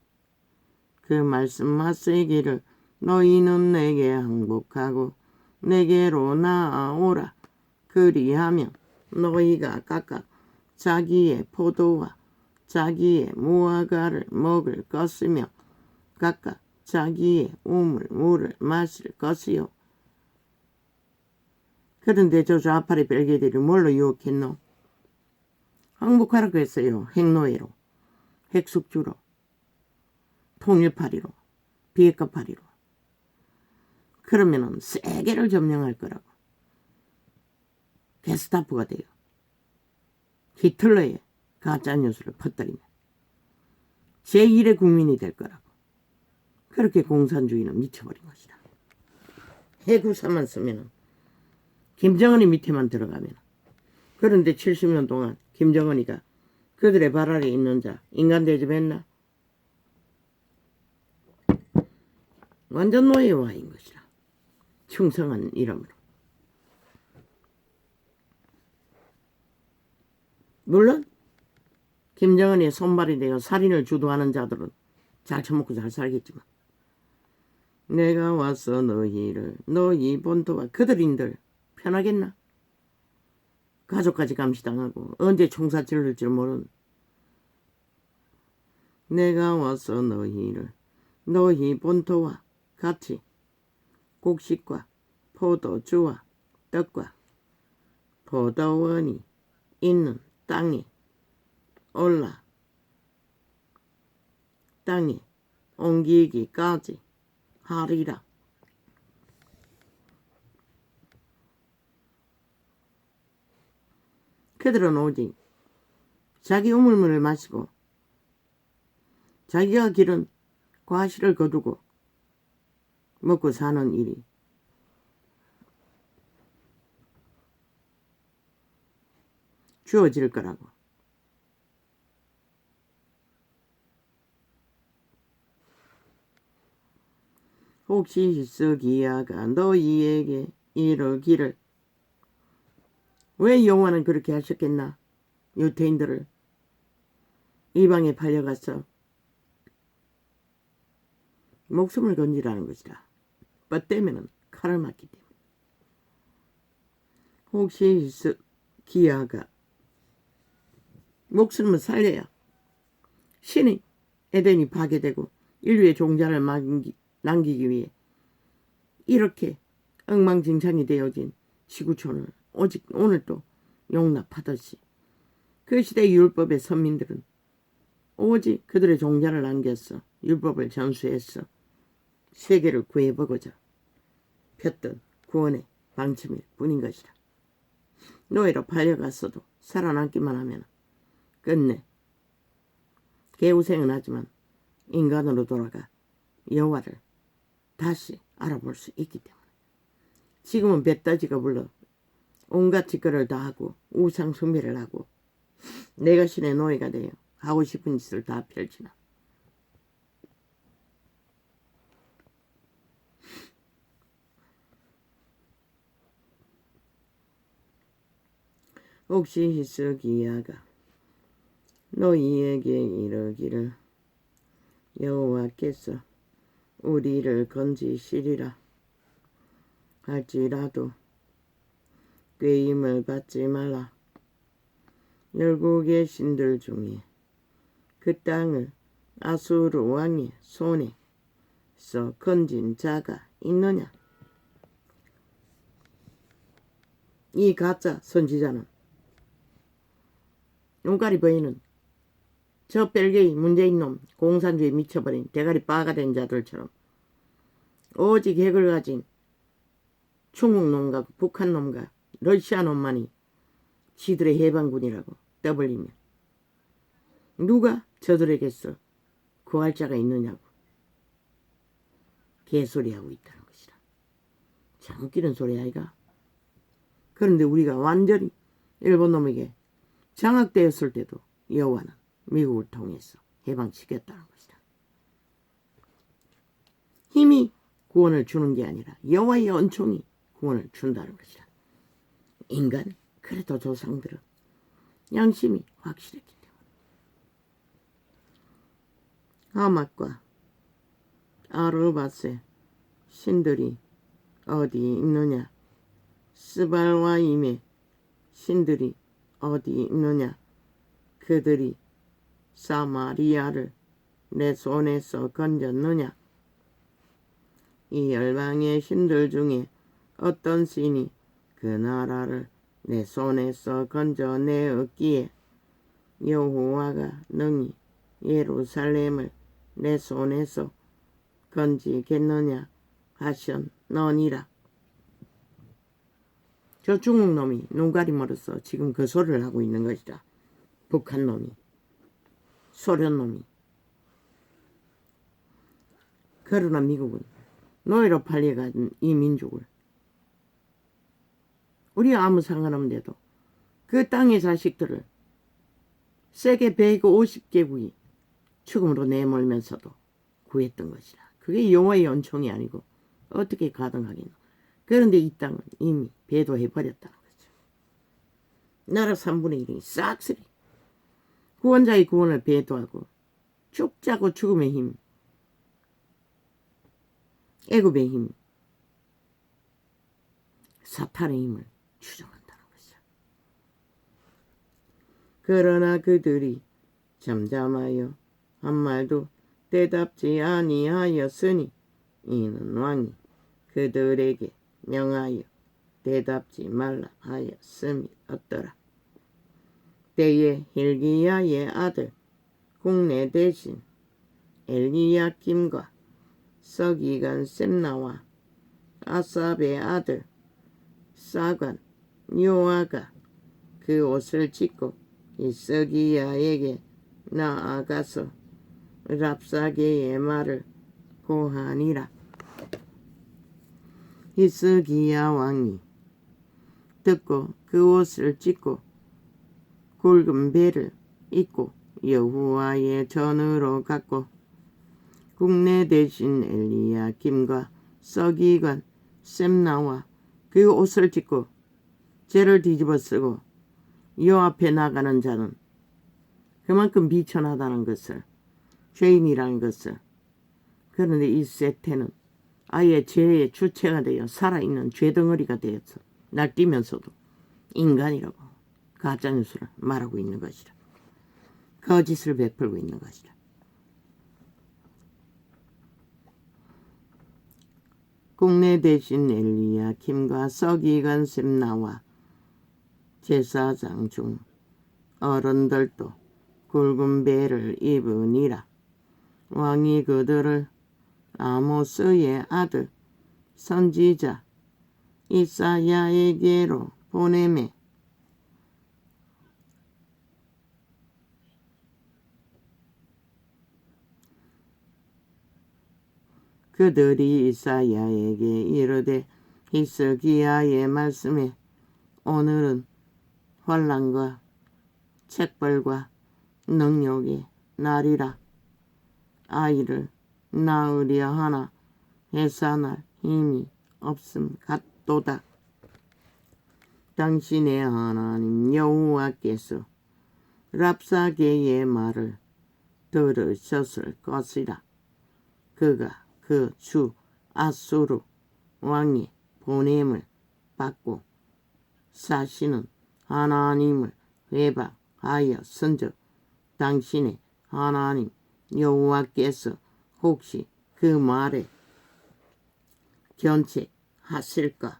그 말씀하시기를 너희는 내게 항복하고 내게로 나아오라. 그리하면 너희가 각각 자기의 포도와 자기의 무화과를 먹을 것이며 각각 자기의 우물물을 마실 것이요. 그런데 저 좌파리 별개들이 뭘로 유혹했노? 항복하라고 했어요. 핵노예로, 핵숙주로, 통일파리로, 비핵화파리로. 그러면은 세계를 점령할 거라고. 게스타포가 돼요. 히틀러의 가짜뉴스를 퍼뜨리면 제1의 국민이 될 거라고. 그렇게 공산주의는 미쳐버린 것이다. 해구사만 쓰면 김정은이 밑에만 들어가면. 그런데 70년 동안 김정은이가 그들의 발 아래 있는 자 인간 대접했나? 완전 노예화인 것이라. 충성한 이름으로. 물론 김정은의 손발이 되어 살인을 주도하는 자들은 잘 처먹고 잘 살겠지만 내가 와서 너희 본토와 그들인들 편하겠나? 가족까지 감시당하고 언제 총사 찔를지 모르는. 내가 와서 너희 본토와 같이 곡식과 포도주와 떡과 포도원이 있는 땅에 옮기기까지 하리라. 그들은 오직 자기 우물물을 마시고 자기가 기른 과실을 거두고 먹고 사는 일이 주어질 거라고. 혹시 히스기야가 너희에게 이르기를 왜 여호와는 그렇게 하셨겠나? 유대인들을 이방에 팔려가서 목숨을 건지라는 것이다. 뻗 때면은 칼을 맞기 때문에. 혹시 히스기야가 목숨을 살려야 신이 에덴이 파괴되고 인류의 종자를 남기기 위해 이렇게 엉망진창이 되어진 지구촌을 오직 오늘도 용납하듯이 그 시대의 율법의 선민들은 오직 그들의 종자를 남겼어 율법을 전수했어 세계를 구해보고자 폈던 구원의 방침일 뿐인 것이다. 노예로 팔려갔어도 살아남기만 하면 끝내 개우생은 하지만 인간으로 돌아가 여호와를 다시 알아볼 수 있기 때문에 지금은 뱃다지가 불러 온갖 짓거리를 다 하고 우상 숭배를 하고 내가 신의 노예가 되어 하고 싶은 짓을 다 펼치나 혹시 히스기야가 너희에게 이르기를 여호와께서 우리를 건지시리라 할지라도 꾀임을 받지 말라. 열국의 신들 중에 그 땅을 아수르 왕의 손에서 건진 자가 있느냐? 이 가짜 선지자는 눈깔이 보이는 저 벨기에 문재인 놈 공산주의에 미쳐버린 대가리 빠가 된 자들처럼 오직 핵을 가진 중국 놈과 북한 놈과 러시아 놈만이 지들의 해방군이라고 떠벌리면 누가 저들에게서 구할 자가 있느냐고 개소리하고 있다는 것이다. 참 웃기는 소리 아이가. 그런데 우리가 완전히 일본 놈에게 장악되었을 때도 여호와는 미국을 통해서 해방시켰다는 것이다. 힘이 구원을 주는 게 아니라 여호와의 은총이 구원을 준다는 것이다. 인간 그래도 조상들은 양심이 확실했기 때문에 하맛과 아르밧의 신들이 어디 있느냐? 스발와임의 신들이 어디 있느냐? 그들이 사마리아를 내 손에서 건졌느냐? 이 열방의 신들 중에 어떤 신이 그 나라를 내 손에서 건져내었기에 여호와가 능히 예루살렘을 내 손에서 건지겠느냐 하셨느니라. 저 중국 놈이 눈가리 멀어서 지금 그 소리를 하고 있는 것이다. 북한 놈이 소련 놈이. 그러나 미국은 노예로 팔려간 이 민족을 우리 아무 상관없는데도 그 땅의 자식들을 세계 150개국이 죽음으로 내몰면서도 구했던 것이라. 그게 여호와의 은총이 아니고 어떻게 가능하겠노. 그런데 이 땅은 이미 배도해버렸다는 거죠. 나라 3분의 1이 싹쓸이 구원자의 구원을 배도하고 죽자고 죽음의 힘, 애굽의 힘, 사탄의 힘을 추종한다는 것이죠. 그러나 그들이 잠잠하여 한 말도 대답지 아니하였으니 이는 왕이 그들에게 명하여 대답지 말라 하였음이었더라. 때에 힐기야의 아들 국내 대신 엘리야김과 서기관 셈나와 아삽의 아들 사관 요아가 그 그 옷을 찢고 히스기야에게 나아가서 랍사게의 말을 고하니라. 히스기야 왕이 듣고 그 옷을 찢고 굵은 배를 입고 여호와의 전으로 갔고 국내 대신 엘리야김과 서기관 셈나와 그 옷을 찢고 죄를 뒤집어 쓰고 여 앞에 나가는 자는 그만큼 비천하다는 것을, 죄인이라는 것을. 그런데 이 세태는 아예 죄의 주체가 되어 살아있는 죄덩어리가 되어서 날뛰면서도 인간이라고 가짜뉴스를 말하고 있는 것이라. 거짓을 베풀고 있는 것이라. 국내 대신 엘리야김과 서기관 셈나와 제사장 중 어른들도 굵은 배를 입으니라. 왕이 그들을 아모스의 아들 선지자 이사야에게로 보내매 그들이 이사야에게 이르되 히스기야의 말씀에 오늘은 환난과 책벌과 능욕의 날이라. 아이를 낳으려 하나 해산할 힘이 없음 같도다. 당신의 하나님 여호와께서 랍사게의 말을 들으셨을 것이라. 그가 그 주 아수르 왕의 보냄을 받고 사시는 하나님을 회방하였은즉 당신의 하나님 여호와께서 혹시 그 말에 견책하실까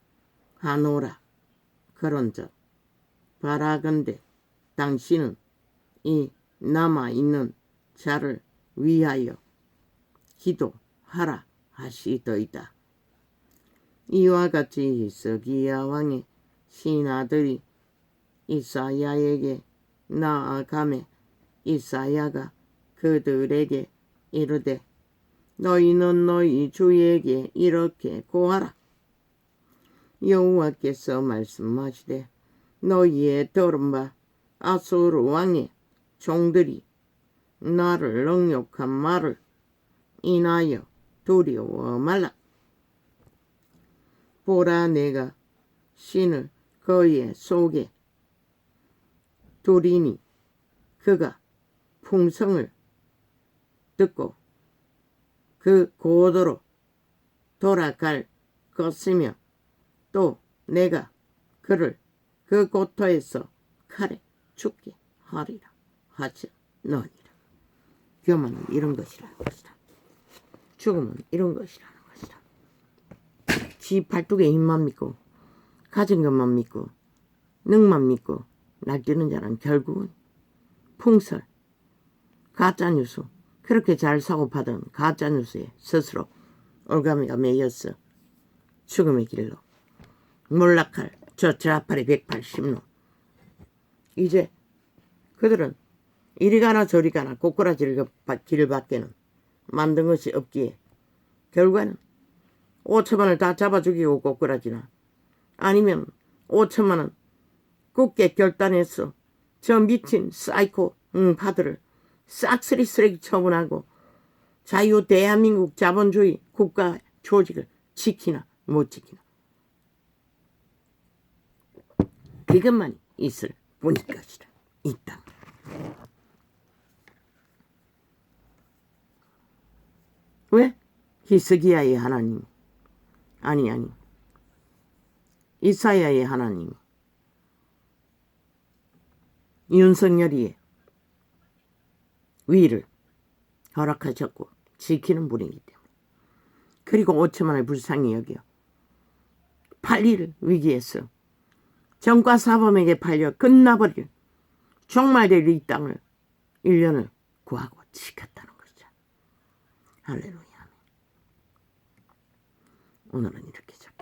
하노라. 그런즉 바라건대 당신은 이 남아있는 자를 위하여 기도하라 하시더이다. 이와 같이 히스기야 왕의 신하들이 이사야에게 나아가매 이사야가 그들에게 이르되 너희는 너희 주에게 이렇게 고하라. 여호와께서 말씀하시되 너희의 들은 바 아수르 왕의 종들이 나를 능욕한 말을 인하여 두려워 말라. 보라, 내가 신을 그의 속에 두리니 그가 풍성을 듣고 그 고도로 돌아갈 것이며 또 내가 그를 그 고토에서 칼에 죽게 하리라 하시느니라. 교만은 이런 것이라는 것이다. 죽음은 이런 것이라는 것이다. 지 팔뚝에 힘만 믿고 가진 것만 믿고 능만 믿고 날뛰는 자는 결국은 풍설, 가짜뉴스, 그렇게 잘 사고파던 가짜뉴스에 스스로 올가미가 매였어 죽음의 길로 몰락할 저 좌파리 180로. 이제 그들은 이리 가나 저리 가나 꼬꾸라지를 길밖에는 만든 것이 없기에 결과는 5천만을 다 잡아 죽이고 꼬꾸라지나 아니면 5천만은 굳게 결단해서 저 미친 사이코 파들을 싹쓸이 쓰레기 처분하고 자유 대한민국 자본주의 국가 조직을 지키나 못 지키나 그것만 있을 뿐일 것이다. 이 땅. 왜? 히스기야의 하나님 아니 이사야의 하나님 윤석열이의 위를 허락하셨고 지키는 분이기 때문에. 그리고 5천만을 불쌍히 여겨 팔릴 위기에서 정과사범에게 팔려 끝나버릴 종말될 이 땅을 1년을 구하고 지켰다는 거죠. 할렐루야. 오늘은 이렇게 작